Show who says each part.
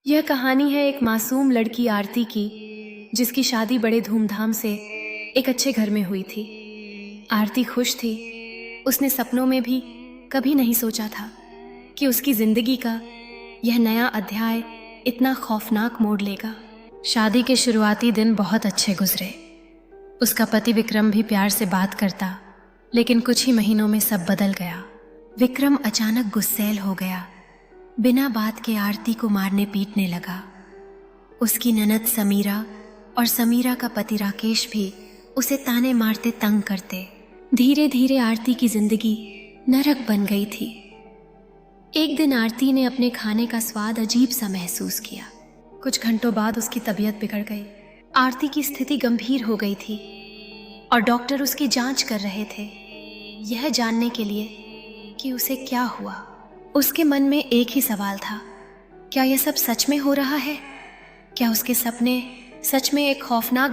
Speaker 1: यह कहानी है एक मासूम लड़की आरती की, जिसकी शादी बड़े धूमधाम से एक अच्छे घर में हुई थी। आरती खुश थी। उसने सपनों में भी कभी नहीं सोचा था कि उसकी जिंदगी का यह नया अध्याय इतना खौफनाक मोड़ लेगा। शादी के शुरुआती दिन बहुत अच्छे गुजरे। उसका पति विक्रम भी प्यार से बात करता, लेकिन कुछ ही महीनों में सब बदल गया। विक्रम अचानक गुस्सैल हो गया। बिना बात के आरती को मारने पीटने लगा। उसकी ननद समीरा और समीरा का पति राकेश भी उसे ताने मारते तंग करते। धीरे धीरे आरती की जिंदगी नरक बन गई थी। एक दिन आरती ने अपने खाने का स्वाद अजीब सा महसूस किया। कुछ घंटों बाद उसकी तबीयत बिगड़ गई। आरती की स्थिति गंभीर हो गई थी और डॉक्टर उसकी जांच कर रहे थे, यह जानने के लिए कि उसे क्या हुआ। उसके मन में एक ही सवाल था, क्या यह सब सच में हो रहा है? क्या उसके सपने सच में एक खौफनाक